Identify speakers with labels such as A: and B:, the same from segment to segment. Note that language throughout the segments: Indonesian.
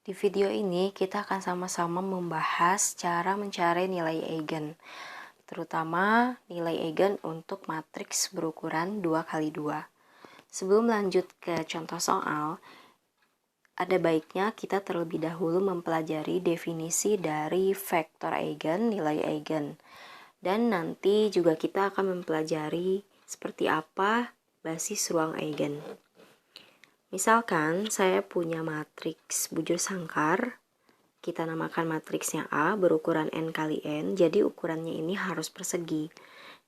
A: Di video ini kita akan sama-sama membahas cara mencari nilai eigen, terutama nilai eigen untuk matriks berukuran 2x2. Sebelum lanjut ke contoh soal, ada baiknya kita terlebih dahulu mempelajari definisi dari vektor eigen, nilai eigen. Dan nanti juga kita akan mempelajari seperti apa basis ruang eigen. Misalkan saya punya matriks bujur sangkar, kita namakan matriksnya A berukuran n kali n, jadi ukurannya ini harus persegi,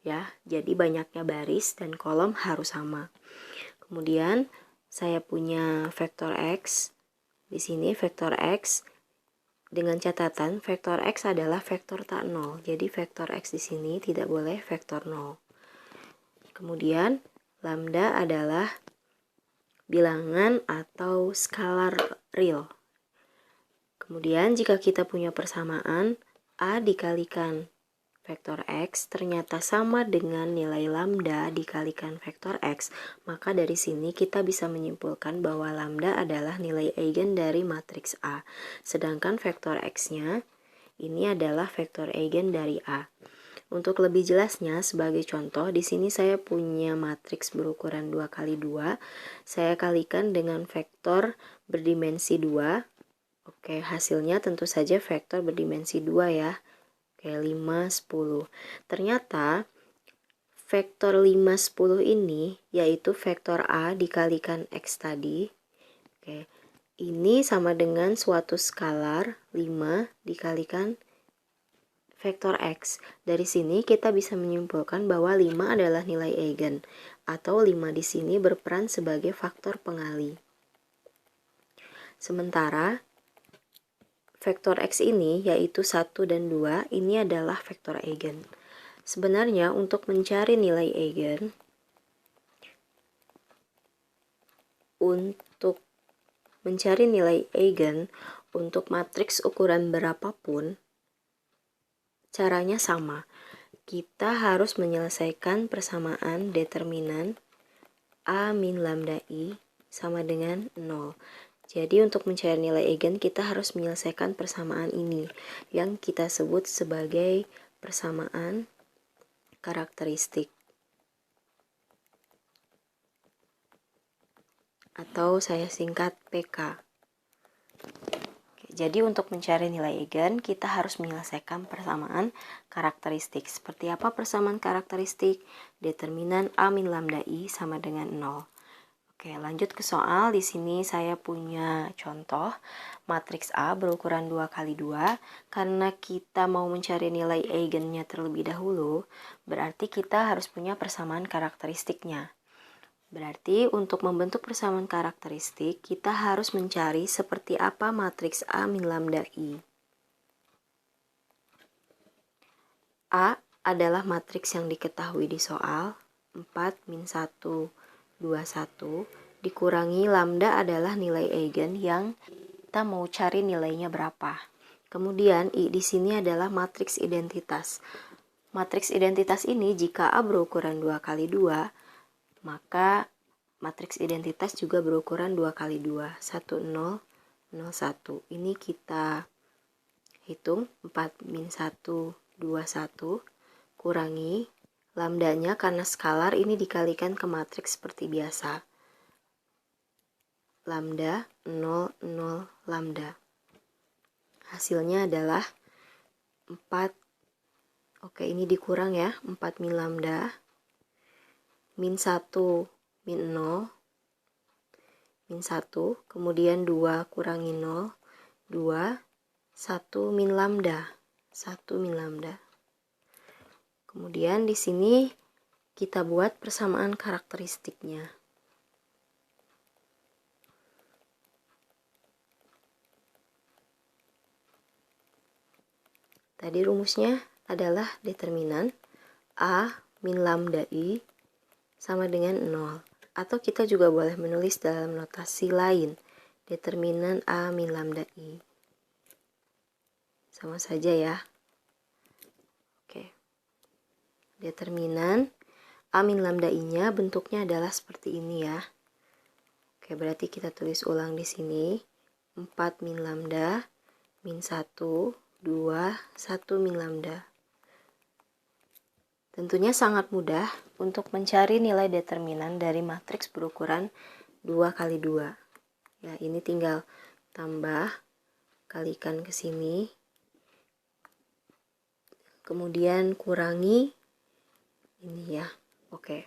A: ya. Jadi banyaknya baris dan kolom harus sama. Kemudian saya punya vektor x, di sini vektor x dengan catatan vektor x adalah vektor tak nol, jadi vektor x di sini tidak boleh vektor 0. Kemudian lambda adalah bilangan atau skalar real. Kemudian jika kita punya persamaan A dikalikan vektor X ternyata sama dengan nilai lambda dikalikan vektor X, maka dari sini kita bisa menyimpulkan bahwa lambda adalah nilai eigen dari matriks A. Sedangkan vektor X-nya ini adalah vektor eigen dari A. Untuk lebih jelasnya, sebagai contoh, di sini saya punya matriks berukuran 2x2. Saya kalikan dengan vektor berdimensi 2. Oke, hasilnya tentu saja vektor berdimensi 2 ya. Oke, 5, 10. Ternyata vektor 5, 10 ini yaitu vektor A dikalikan X tadi. Oke, ini sama dengan suatu skalar 5 dikalikan vektor X. Dari sini kita bisa menyimpulkan bahwa 5 adalah nilai eigen, atau 5 di sini berperan sebagai faktor pengali. Sementara vektor X ini yaitu 1 dan 2 ini adalah vektor eigen. Sebenarnya untuk mencari nilai eigen, untuk matriks ukuran berapapun, caranya sama. Kita harus menyelesaikan persamaan determinan A min lambda I sama dengan 0. Jadi untuk mencari nilai eigen kita harus menyelesaikan persamaan ini yang kita sebut sebagai persamaan karakteristik. Atau saya singkat PK. Jadi untuk mencari nilai eigen, kita harus menyelesaikan persamaan karakteristik. Seperti apa persamaan karakteristik? Determinan A min lambda I sama dengan 0. Oke, lanjut ke soal. Di sini saya punya contoh matriks A berukuran 2x2. Karena kita mau mencari nilai eigennya terlebih dahulu, berarti kita harus punya persamaan karakteristiknya. Berarti untuk membentuk persamaan karakteristik, kita harus mencari seperti apa matriks A min lambda I. A adalah matriks yang diketahui di soal, 4 min 1, 2, 1, dikurangi lambda adalah nilai eigen yang kita mau cari nilainya berapa. Kemudian I di sini adalah matriks identitas. Matriks identitas ini jika A berukuran 2x2, maka matriks identitas juga berukuran 2x2, 1, 0, 0, 1. Ini kita hitung 4 min 1, 2, 1, kurangi lambdanya karena skalar ini dikalikan ke matriks seperti biasa. Lambda, 0, 0, lambda. Hasilnya adalah 4. Oke, ini dikurang ya, 4 min lambda. Min 1, min 0, min 1, kemudian 2 kurangi 0, 2, 1 min lambda, 1 min lambda. Kemudian di sini kita buat persamaan karakteristiknya. Tadi rumusnya adalah determinan A min lambda I sama dengan 0. Atau kita juga boleh menulis dalam notasi lain, determinan A min lambda I. Sama saja ya. Oke. Determinan A min lambda I-nya bentuknya adalah seperti ini ya. Oke, berarti kita tulis ulang di sini. 4 min lambda, min 1, 2, 1 min lambda. Tentunya sangat mudah untuk mencari nilai determinan dari matriks berukuran 2 kali 2. Ya, ini tinggal tambah, kalikan ke sini, kemudian kurangi ini ya. Oke.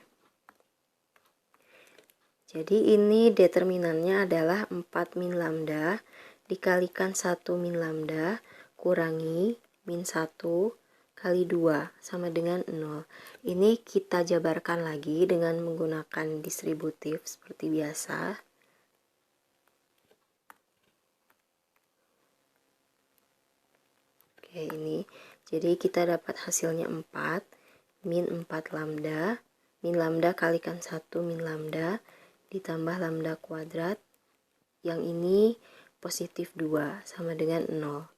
A: Jadi ini determinannya adalah 4 min lambda dikalikan 1 min lambda kurangi min 1 kali 2 sama dengan 0. Ini kita jabarkan lagi dengan menggunakan distributif seperti biasa. Oke, ini. Jadi kita dapat hasilnya 4, min 4 lambda, min lambda kalikan 1 min lambda, ditambah lambda kuadrat, yang ini positif 2, sama dengan 0.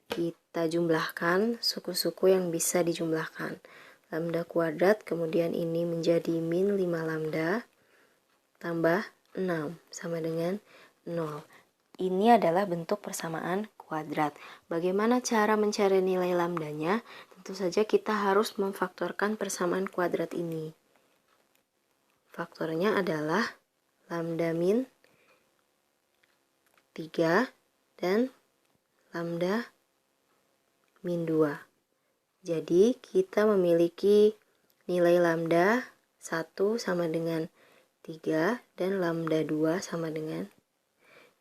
A: Kita jumlahkan suku-suku yang bisa dijumlahkan. Lambda kuadrat, kemudian ini menjadi min 5 lambda, tambah 6, sama dengan 0. Ini adalah bentuk persamaan kuadrat. Bagaimana cara mencari nilai lambdanya? Tentu saja kita harus memfaktorkan persamaan kuadrat ini. Faktornya adalah lambda min 3 dan lambda min 2. Jadi kita memiliki nilai lambda 1 sama dengan 3 dan lambda 2 sama dengan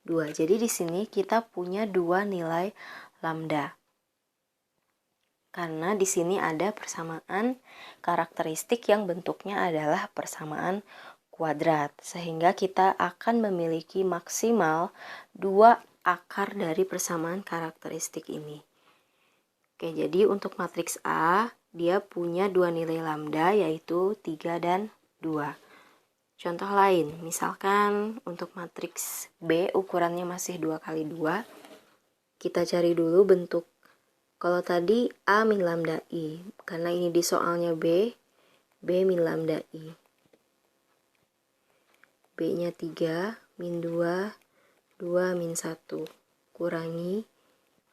A: 2. Jadi di sini kita punya dua nilai lambda. Karena di sini ada persamaan karakteristik yang bentuknya adalah persamaan kuadrat. Sehingga kita akan memiliki maksimal 2 akar dari persamaan karakteristik ini. Oke, jadi untuk matriks A, dia punya dua nilai lambda yaitu 3 dan 2. Contoh lain, misalkan untuk matriks B ukurannya masih 2 kali 2, kita cari dulu bentuk. Kalau tadi A min lambda I, karena ini di soalnya B min lambda I. B-nya 3, min 2, 2 min 1, kurangi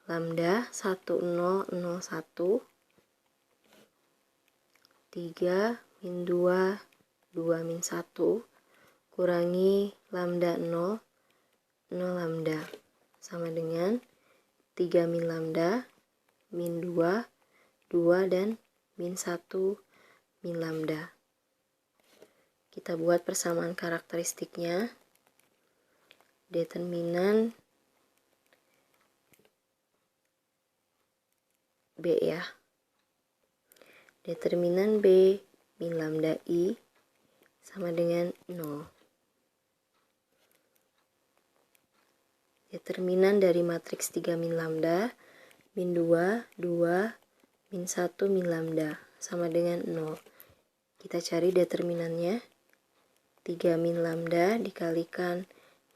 A: lambda 1, 0, 0, 1, 3 min 2, 2 min 1, kurangi lambda 0, 0 lambda, sama dengan 3 min lambda, min 2, 2 dan min 1 min lambda. Kita buat persamaan karakteristiknya. Determinan B ya. Determinan B min lambda I sama dengan 0. Determinan dari matriks 3 min lambda, min 2, 2, min 1 min lambda, sama dengan 0. Kita cari determinannya. 3 min lambda dikalikan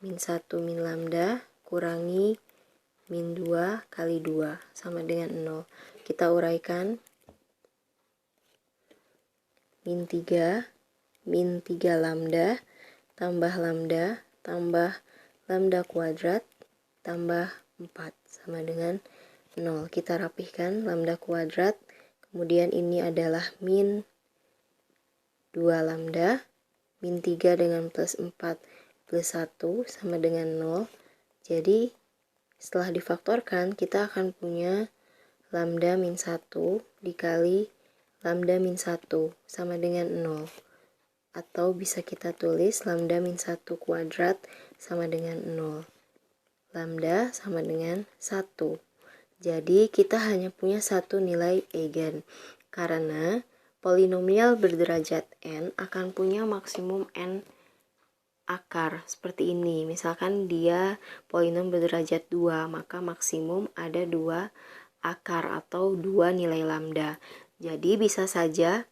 A: min 1 min lambda, kurangi min 2 kali 2, sama dengan 0. Kita uraikan. Min 3, min 3 lambda, tambah lambda, tambah lambda kuadrat, tambah 4, sama dengan 0. Kita rapihkan lambda kuadrat, kemudian ini adalah min 2 lambda, min 3 dengan plus 4 plus 1 sama dengan 0. Jadi setelah difaktorkan kita akan punya lambda min 1 dikali lambda min 1 sama dengan 0. Atau bisa kita tulis lambda min 1 kuadrat sama dengan 0. Lambda sama dengan 1. Jadi kita hanya punya satu nilai eigen. Karena polinomial berderajat n akan punya maksimum n akar. Seperti ini. Misalkan dia polinom berderajat 2, maka maksimum ada 2 akar atau 2 nilai lambda. Jadi bisa saja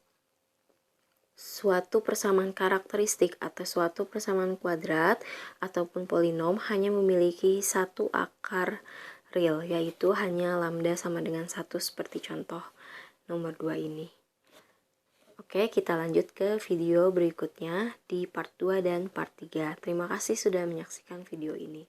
A: suatu persamaan karakteristik atau suatu persamaan kuadrat ataupun polinom hanya memiliki satu akar real, yaitu hanya lambda sama dengan 1 seperti contoh nomor 2 ini. Oke, kita lanjut ke video berikutnya di part 2 dan part 3. Terima kasih sudah menyaksikan video ini.